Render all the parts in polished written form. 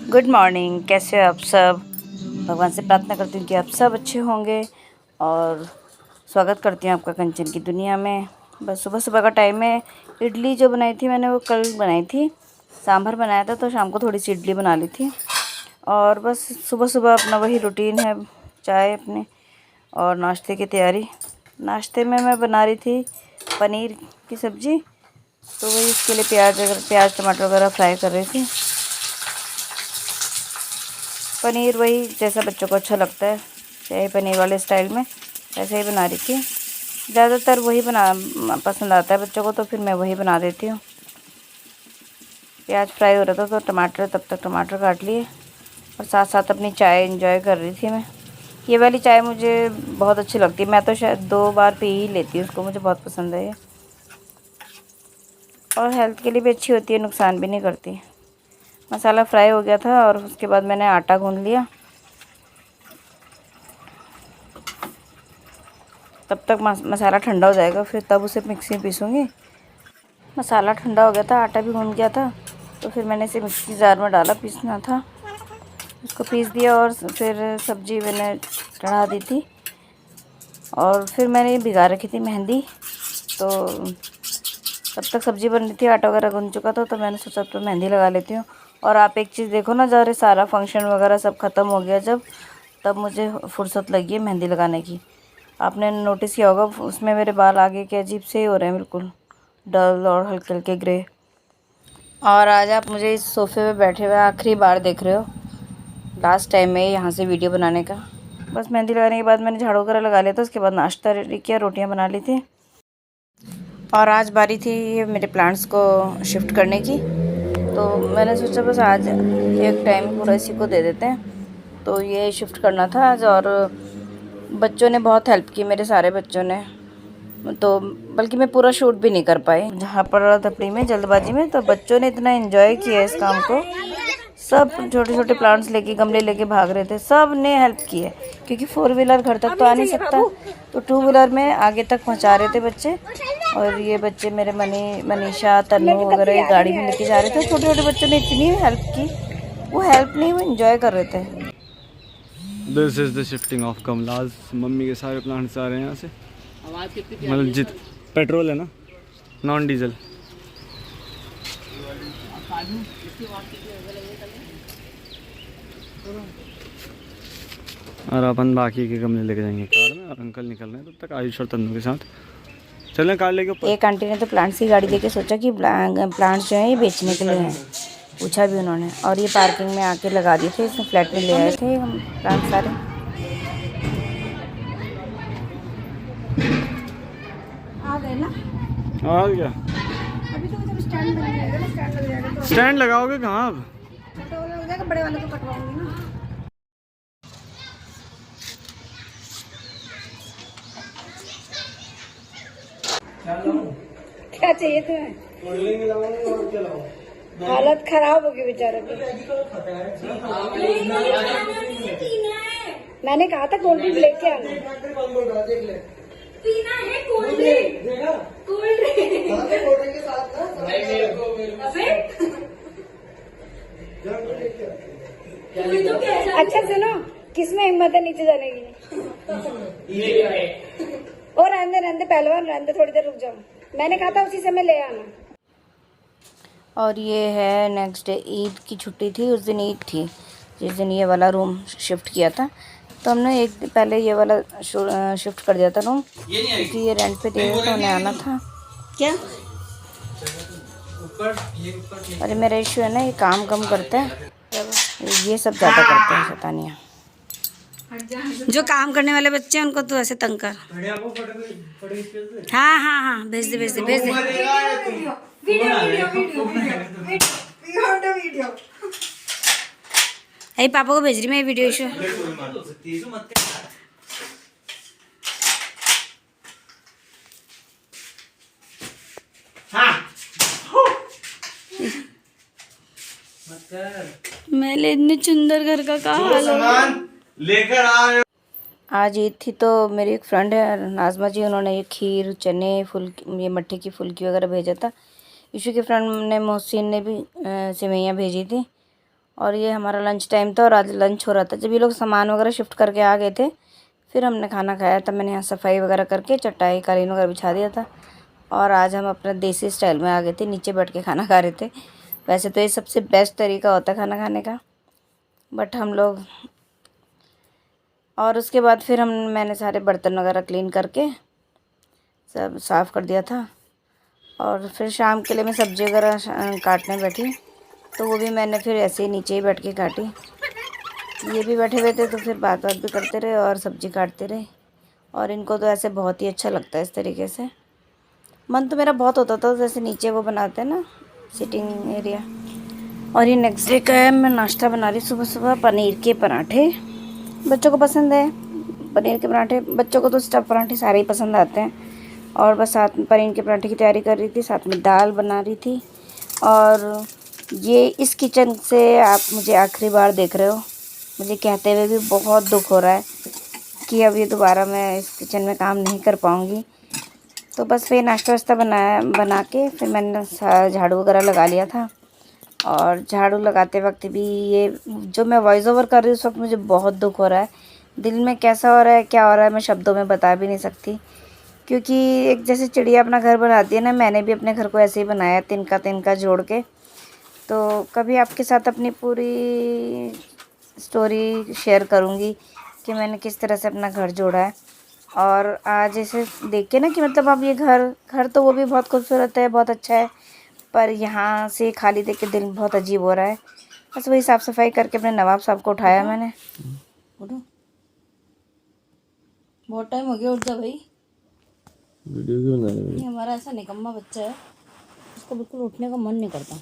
Good morning. कैसे हो आप सब? भगवान से प्रार्थना करती हूँ कि आप सब अच्छे होंगे और स्वागत करती हूँ आपका कंचन की दुनिया में। बस सुबह सुबह का टाइम है। इडली जो बनाई थी मैंने वो कल बनाई थी, सांभर बनाया था, तो शाम को थोड़ी सी इडली बना ली थी। और बस सुबह सुबह अपना वही रूटीन है, चाय अपने और नाश्ते की तैयारी। नाश्ते में मैं बना रही थी पनीर की सब्ज़ी, तो वही इसके लिए प्याज टमाटर वगैरह फ्राई कर रही थी। पनीर वही जैसा बच्चों को अच्छा लगता है, शाही पनीर वाले स्टाइल में ऐसे ही बना रही थी। ज़्यादातर वही पसंद आता है बच्चों को, तो फिर मैं वही बना देती हूँ। प्याज फ्राई हो रहा था तो तब तक टमाटर काट लिए और साथ साथ अपनी चाय एंजॉय कर रही थी मैं। ये वाली चाय मुझे बहुत अच्छी लगती है, मैं तो शायद 2 बार पी ही लेती हूँ उसको, मुझे बहुत पसंद है ये। और हेल्थ के लिए भी अच्छी होती है, नुकसान भी नहीं करती। मसाला फ्राई हो गया था और उसके बाद मैंने आटा गूँध लिया। तब तक मसाला ठंडा हो जाएगा, फिर तब उसे मिक्सी में पीसूँगी। मसाला ठंडा हो गया था, आटा भी गूँध गया था, तो फिर मैंने इसे मिक्सी जार में डाला, पीसना था। उसको पीस दिया और फिर सब्ज़ी मैंने चढ़ा दी थी। और फिर मैंने भिगा रखी थी मेहंदी, तो तब तक सब्ज़ी बन रही थी, आटा वगैरह गूँध चुका था, तो मैंने सोचा तो मेहंदी लगा लेती हूँ। और आप एक चीज़ देखो ना, जब सारा फंक्शन वगैरह सब ख़त्म हो गया तब मुझे फुर्सत लगी है मेहंदी लगाने की। आपने नोटिस किया होगा, उसमें मेरे बाल आगे के अजीब से ही हो रहे हैं, बिल्कुल डल और हल्के हल्के ग्रे। और आज आप मुझे इस सोफ़े पे बैठे हुए आखिरी बार देख रहे हो। लास्ट टाइम है यहाँ से वीडियो बनाने का। बस मेहंदी लगाने के बाद मैंने झाड़ू वगैरह लगा लिया था, उसके बाद नाश्ता रेडी किया, रोटियाँ बना ली थी। और आज बारी थी मेरे प्लांट्स को शिफ्ट करने की, तो मैंने सोचा बस आज एक टाइम पूरा इसी को दे देते हैं। तो ये शिफ्ट करना था आज, और बच्चों ने बहुत हेल्प की, मेरे सारे बच्चों ने। तो बल्कि मैं पूरा शूट भी नहीं कर पाई, जहाँ पर धपड़ी में जल्दबाजी में, तो बच्चों ने इतना एंजॉय किया इस काम को। सब छोटे छोटे प्लांट्स लेके, गमले लेके भाग रहे थे, सब ने हेल्प की है, क्योंकि 4 व्हीलर घर तक तो आ नहीं सकता, तो 2 व्हीलर में आगे तक पहुँचा रहे थे बच्चे। और ये बच्चे मेरे मनीषा तन्नू वगैरह ये गाड़ी में लेके जा रहे थे। छोटे छोटे बच्चों ने इतनी हेल्प की, वो हेल्प नहीं, वो एंजॉय कर रहे थे। This is the shifting of Kamla's. Mummy के सारे प्लांट्स आ रहे हैं यहाँ से। मतलब जित पेट्रोल है ना, नॉन डीजल। और अपन बाकी के गमले लेके जाएंगे कार में, और अंकल निकल रहे हैं तब तक आयुष और तन्नू के साथ। चलें कार लेके ऊपर। एक आंटी ने तो प्लांट्स की गाड़ी देके सोचा कि प्लांट्स जो हैं ये बेचने के लिए हैं, पूछा भी उन्होंने, और ये पार्किंग में आके लगा दिए थे। इसमें फ्लैट में ले आए थे हम प्लांट सारे। आ गए ना? आ गया। अभी तो जब स्टैंड बन जाएगा ना, स्टैंड लग जाएगा तो स्टैंड लगाओगे कहाँ अब? तो हो जाएगा, बड़े वाले को कटवाऊंगी ना। क्या चाहिए तुम्हें? हालत खराब होगी बेचारे की। मैंने कहा था कोल्ड ड्रिंक लेके आना। पीना है कोल्ड ड्रिंक। कोल्ड ड्रिंक के साथ अच्छा सुनो, किसमें हिम्मत है नीचे जाने की? और रहने पहलवान, रहने थोड़ी देर रुक जाओ, मैंने कहा था उसी समय ले आना। और ये है नेक्स्ट डे, ईद की छुट्टी थी, उस दिन ईद थी जिस दिन ये वाला रूम शिफ्ट किया था। तो हमने एक दिन पहले ये वाला शिफ्ट कर दिया था रूम, क्योंकि ये रेंट पे दिए तो उन्हें आना था। क्या अरे मेरा इशू है ना, ये काम कम करता है, ये सब ज़्यादा करते हैं शैतानियाँ। जो काम करने वाले बच्चे हैं उनको तो ऐसे तंग कर। हाँ हाँ हाँ, भेज दे भेज दे भेज दे। अरे पापा को भेज रही मैं वीडियो इशू। मेरे इतने सुंदर घर का क्या हाल है। लेकर आ रहे हो। आज ईद थी तो मेरी एक फ्रेंड है नाजमा जी, उन्होंने ये खीर, चने, ये मट्ठी की फुल्की वगैरह भेजा था। ईशू के फ्रेंड ने, मोहसिन ने भी सेवइयाँ भेजी थी। और ये हमारा लंच टाइम था और आज लंच हो रहा था। जब ये लोग सामान वगैरह शिफ्ट करके आ गए थे फिर हमने खाना खाया। तब मैंने यहाँ सफाई वगैरह करके चटाई कालीन वगैरह बिछा दिया था और आज हम अपने देसी स्टाइल में आ गए थे, नीचे बैठ के खाना खा रहे थे। वैसे तो ये सबसे बेस्ट तरीका होता है खाना खाने का, बट हम लोग, और उसके बाद फिर मैंने सारे बर्तन वगैरह क्लीन करके सब साफ़ कर दिया था। और फिर शाम के लिए मैं सब्ज़ी वगैरह काटने बैठी, तो वो भी मैंने फिर ऐसे ही नीचे ही बैठ के काटी। ये भी बैठे हुए थे तो फिर बात भी करते रहे और सब्ज़ी काटते रहे। और इनको तो ऐसे बहुत ही अच्छा लगता है इस तरीके से। मन तो मेरा बहुत होता था जैसे नीचे वो बनाते हैं ना सिटिंग एरिया। और ये नेक्स्ट डे का है, मैं नाश्ता बना रही सुबह सुबह पनीर के पराठे। बच्चों को पसंद है पनीर के पराठे, बच्चों को तो स्टफ़ पराठे सारे ही पसंद आते हैं। और बस साथ में पनीर के पराठे की तैयारी कर रही थी, साथ में दाल बना रही थी। और ये इस किचन से आप मुझे आखिरी बार देख रहे हो, मुझे कहते हुए भी बहुत दुख हो रहा है कि अब ये दोबारा मैं इस किचन में काम नहीं कर पाऊँगी। तो बस फिर नाश्ता वास्ता बना के फिर मैंने झाड़ू वगैरह लगा लिया था। और झाड़ू लगाते वक्त भी ये जो मैं वॉइस ओवर कर रही हूँ उस वक्त मुझे बहुत दुख हो रहा है। दिल में कैसा हो रहा है, क्या हो रहा है, मैं शब्दों में बता भी नहीं सकती। क्योंकि एक जैसे चिड़िया अपना घर बनाती है ना, मैंने भी अपने घर को ऐसे ही बनाया, तिनका तिनका जोड़ के। तो कभी आपके साथ अपनी पूरी स्टोरी शेयर करूँगी कि मैंने किस तरह से अपना घर जोड़ा है। और आज ऐसे देख के ना कि मतलब अब ये घर तो वो भी बहुत खूबसूरत है, बहुत अच्छा है, पर यहाँ से खाली देख के दिल बहुत अजीब हो रहा है। बस वही साफ़ सफाई करके अपने नवाब साहब को उठाया मैंने। उठो, बहुत टाइम हो गया, उठ जा भाई। वीडियो क्यों बना रहे ये हमारा ऐसा निकम्मा बच्चा है, उसको बिल्कुल उठने का मन नहीं करता।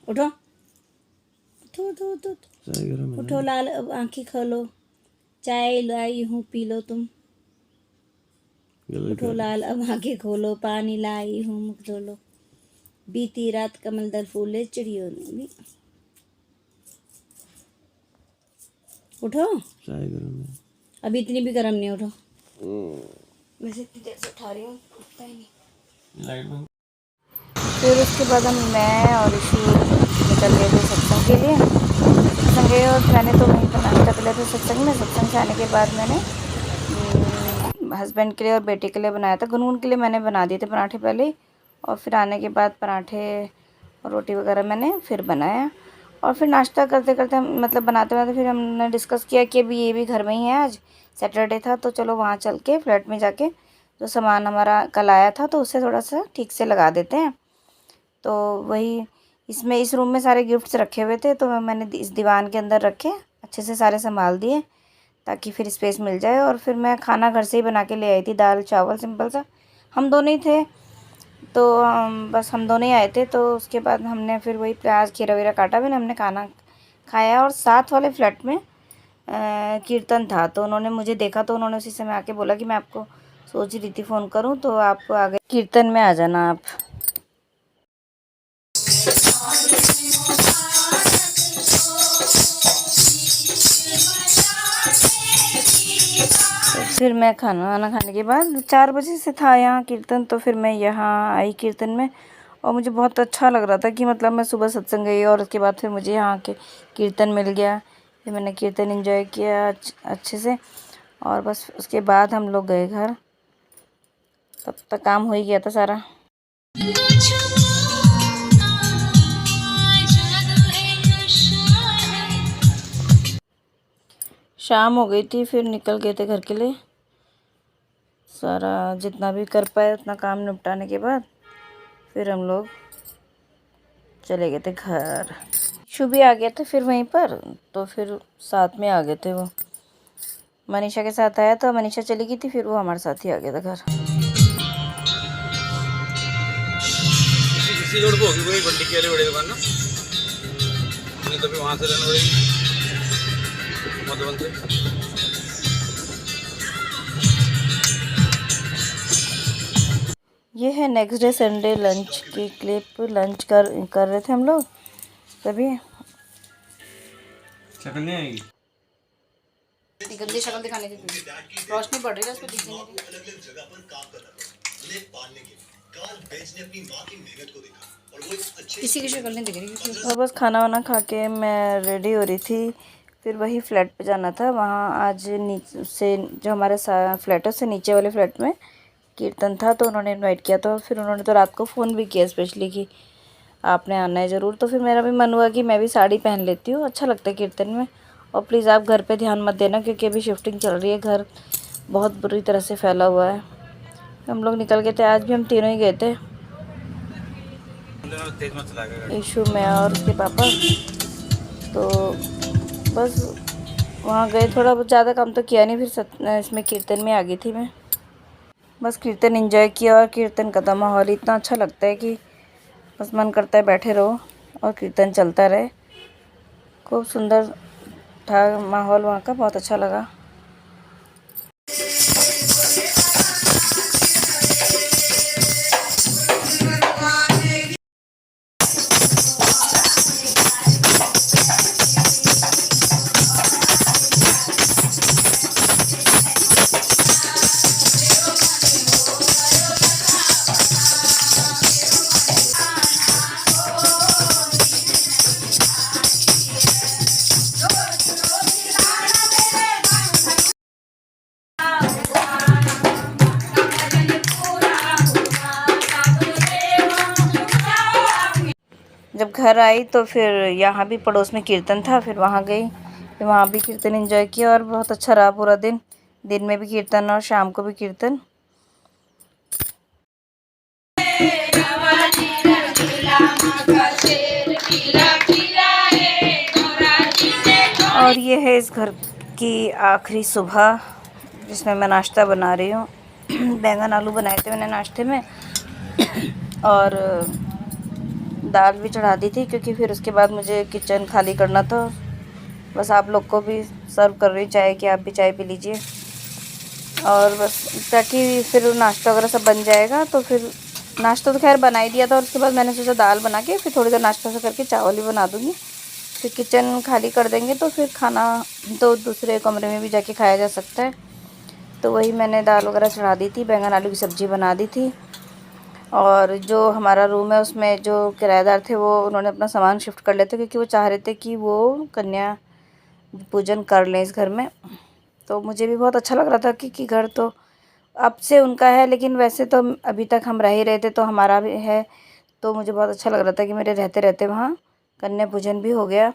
उठो उठो उठो उठो उठो, उठो लाल, अब आँखें खोलो, चाय लाई हूँ पी लो तुम। उठो लाल, अब आँखें खोलो, पानी लाई हूँ मुख धो लो। बीती रात कमल दल फूले चिड़ियों ने भी। उठो, चाय गरम है। अभी इतनी भी गर्म नहीं, उठो। वैसे इतनी देर से उठा रही हूँ, उठता ही नहीं। लाइट बंद। फिर उसके बाद मैं और ऋषि निकल गए थे सत्संग के लिए। सत्संग गए और मैंने तो वहीं पर नाश्ता कर लिया था सत्संग में। सत्संग से आने के बाद मैंने हस्बैंड के लिए और बेटे के लिए बनाया था। गुनगुन के लिए मैंने बना दिए थे पराठे पहले, और फिर आने के बाद पराठे और रोटी वगैरह मैंने फिर बनाया। और फिर नाश्ता करते करते मतलब बनाते बनाते फिर हमने डिस्कस किया कि अभी ये भी घर में ही है, आज सैटरडे था तो चलो वहाँ चल के फ्लैट में जाके जो सामान हमारा कल आया था तो उससे थोड़ा सा ठीक से लगा देते हैं। तो वही इसमें इस रूम में सारे गिफ्ट्स रखे हुए थे तो मैंने इस दीवान के अंदर रखे, अच्छे से सारे संभाल दिए ताकि फिर स्पेस मिल जाए। और फिर मैं खाना घर से ही बना के ले आई थी, दाल चावल सिंपल सा। हम दोनों ही थे तो बस हम दोनों ही आए थे। तो उसके बाद हमने फिर वही प्याज खीरा वीरा काटा, फिर हमने खाना खाया। और साथ वाले फ्लैट में कीर्तन था तो उन्होंने मुझे देखा तो उन्होंने उसी समय आके बोला कि मैं आपको सोच रही थी फ़ोन करूं तो आप आ गए, कीर्तन में आ जाना आप। तो फिर मैं खाना वाना खाने के बाद 4 बजे से था यहाँ कीर्तन, तो फिर मैं यहाँ आई कीर्तन में। और मुझे बहुत अच्छा लग रहा था कि मतलब मैं सुबह सत्संग गई और उसके बाद फिर मुझे यहाँ के कीर्तन मिल गया। फिर मैंने कीर्तन एंजॉय किया अच्छे से। और बस उसके बाद हम लोग गए घर, तब तक काम हो ही गया था सारा। शाम हो गई थी, फिर निकल गए थे घर के लिए। सारा जितना भी कर पाए उतना काम निपटाने के बाद फिर हम लोग चले गए थे घर। शुभ भी आ गया था फिर वहीं पर, तो फिर साथ में आ गए थे। वो मनीषा के साथ आया था, मनीषा चली गई थी, फिर वो हमारे साथ ही आ गया था घर। इसी रोड पे होगी कोई बंटी की बड़ी दुकान ना, नहीं तो फिर वहाँ से लेना पड़ेगी मधुबन से। ये है नेक्स्ट डे संडे लंच की क्लिप। लंच कर रहे थे हम लोग तभी। शक्ल नहीं आएगी, गंदी शक्ल दिखाने की रोशनी पड़ रही है, उसको दिखने नहीं। किसी की शक्ल नहीं दिख रही। और बस खाना वाना खा के मैं रेडी हो रही थी, फिर वही फ्लैट पे जाना था। वहाँ आज नीचे से जो हमारे फ्लैट है उससे नीचे वाले फ्लैट में कीर्तन था, तो उन्होंने इनवाइट किया। तो फिर उन्होंने तो रात को फ़ोन भी किया स्पेशली कि आपने आना है ज़रूर। तो फिर मेरा भी मन हुआ कि मैं भी साड़ी पहन लेती हूँ, अच्छा लगता है कीर्तन में। और प्लीज़ आप घर पे ध्यान मत देना, क्योंकि अभी शिफ्टिंग चल रही है, घर बहुत बुरी तरह से फैला हुआ है। हम लोग निकल गए थे, आज भी हम तीनों ही गए थे, ईशु, मैं और उसके पापा। तो बस वहाँ गए, थोड़ा बहुत ज़्यादा काम तो किया नहीं, फिर इसमें कीर्तन में आ गई थी मैं। बस कीर्तन एंजॉय किया, और कीर्तन का तो माहौल इतना अच्छा लगता है कि बस मन करता है बैठे रहो और कीर्तन चलता रहे। खूब सुंदर था माहौल वहाँ का, बहुत अच्छा लगा। जब घर आई तो फिर यहाँ भी पड़ोस में कीर्तन था, फिर वहाँ गई, फिर वहाँ भी कीर्तन एंजॉय किया, और बहुत अच्छा रहा पूरा दिन। दिन में भी कीर्तन और शाम को भी कीर्तन। और ये है इस घर की आखिरी सुबह, जिसमें मैं नाश्ता बना रही हूँ। बैंगन आलू बनाए थे मैंने नाश्ते में, और दाल भी चढ़ा दी थी, क्योंकि फिर उसके बाद मुझे किचन खाली करना था। बस आप लोग को भी सर्व कर रही चाय, कि आप भी चाय पी लीजिए। और बस ताकि फिर नाश्ता वगैरह सब बन जाएगा। तो फिर नाश्ता तो खैर बना ही दिया था, और उसके बाद मैंने सोचा दाल बना के फिर थोड़ी देर नाश्ता सा करके चावल भी बना दूँगी। फिर किचन खाली कर देंगे तो फिर खाना तो दूसरे कमरे में भी जाके खाया जा सकता है। तो वही मैंने दाल वगैरह चढ़ा दी थी, बैंगन आलू की सब्ज़ी बना दी थी। और जो हमारा रूम है उसमें जो किराएदार थे वो उन्होंने अपना सामान शिफ्ट कर लेते, क्योंकि वो चाह रहे थे कि वो कन्या पूजन कर लें इस घर में। तो मुझे भी बहुत अच्छा लग रहा था कि घर तो अब से उनका है, लेकिन वैसे तो अभी तक हम रह ही रहे थे, तो हमारा भी है। तो मुझे बहुत अच्छा लग रहा था कि मेरे रहते रहते वहाँ कन्या पूजन भी हो गया।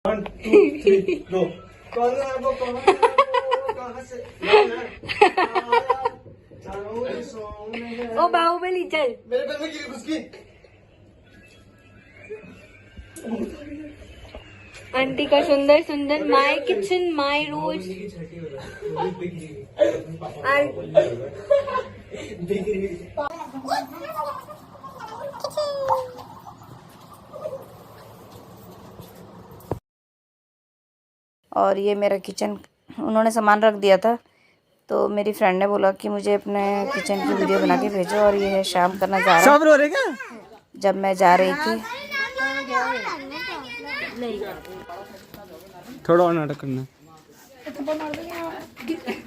1 2 3 go। ओ बाहुबली चल। मेरे पैर में गिरी घुसकी। आंटी का सुंदर सुंदर माय किचन माय रोज। और ये मेरा किचन उन्होंने सामान रख दिया था, तो मेरी फ्रेंड ने बोला कि मुझे अपने किचन की वीडियो बना के भेजो। और ये है शाम का नज़ारा, सब रो रहे क्या? जब मैं जा रही थी। थोड़ा और नाटक करना।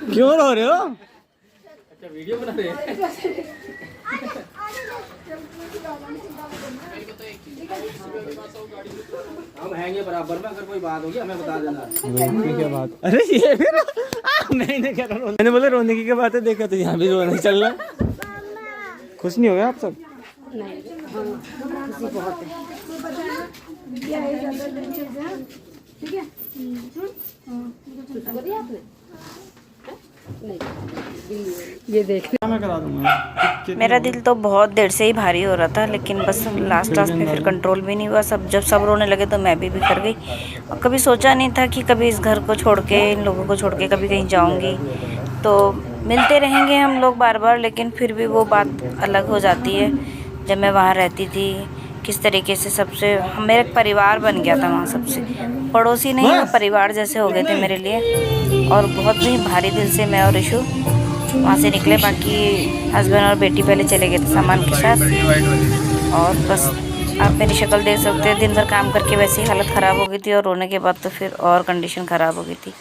क्यों रो रहे हो? वीडियो बना रहे हैं। हम हैंगे बराबर में, अगर कोई बात होगी हमें बता देना। रोने की क्या बात? अरे ये भी नहीं कह रहा, मैंने बोला रोने की क्या बात है। देखा तो यहाँ भी रोना चल रहा। खुश नहीं हो गए आप सब? नहीं, खुशी बहुत है। ये देख मैं करा दूंगा। मेरा दिल तो बहुत देर से ही भारी हो रहा था, लेकिन बस लास्ट में फिर कंट्रोल भी नहीं हुआ। जब सब रोने लगे तो मैं भी बिखर गई। और कभी सोचा नहीं था कि कभी इस घर को छोड़ के, इन लोगों को छोड़ के कभी कहीं जाऊंगी। तो मिलते रहेंगे हम लोग बार बार, लेकिन फिर भी वो बात अलग हो जाती है। जब मैं वहाँ रहती थी किस तरीके से सबसे मेरा एक परिवार बन गया था वहाँ, सबसे पड़ोसी नहीं, वो परिवार जैसे हो गए थे मेरे लिए। और बहुत ही भारी दिल से मैं और ईशु वहाँ से निकले। बाकी हस्बैंड और बेटी पहले चले गए थे सामान के साथ। और बस आप मेरी शक्ल देख सकते हैं, दिन भर काम करके वैसे ही हालत ख़राब हो गई थी, और रोने के बाद तो फिर और कंडीशन ख़राब हो गई थी।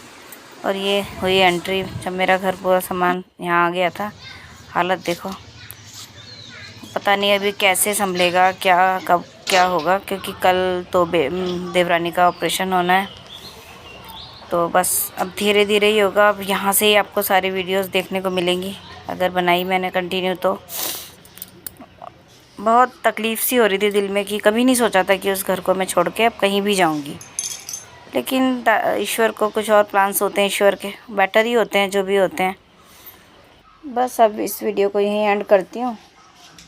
और ये हुई एंट्री, जब मेरा घर पूरा सामान यहाँ आ गया था। हालत देखो, पता नहीं अभी कैसे संभलेगा, क्या कब क्या होगा, क्योंकि कल तो देवरानी का ऑपरेशन होना है। तो बस अब धीरे धीरे ही होगा। अब यहाँ से ही आपको सारी वीडियोस देखने को मिलेंगी अगर बनाई मैंने कंटिन्यू तो। बहुत तकलीफ़ सी हो रही थी दिल में कि कभी नहीं सोचा था कि उस घर को मैं छोड़ के अब कहीं भी जाऊंगी, लेकिन ईश्वर को कुछ और प्लान्स होते हैं, ईश्वर के बेटर ही होते हैं जो भी होते हैं। बस अब इस वीडियो को यहीं एंड करती हूँ।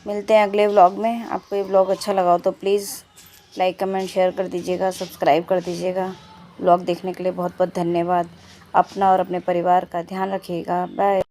मिलते हैं अगले व्लॉग में। आपको ये व्लॉग अच्छा लगा हो तो प्लीज़ लाइक कमेंट शेयर कर दीजिएगा, सब्सक्राइब कर दीजिएगा। व्लॉग देखने के लिए बहुत बहुत धन्यवाद। अपना और अपने परिवार का ध्यान रखिएगा। बाय।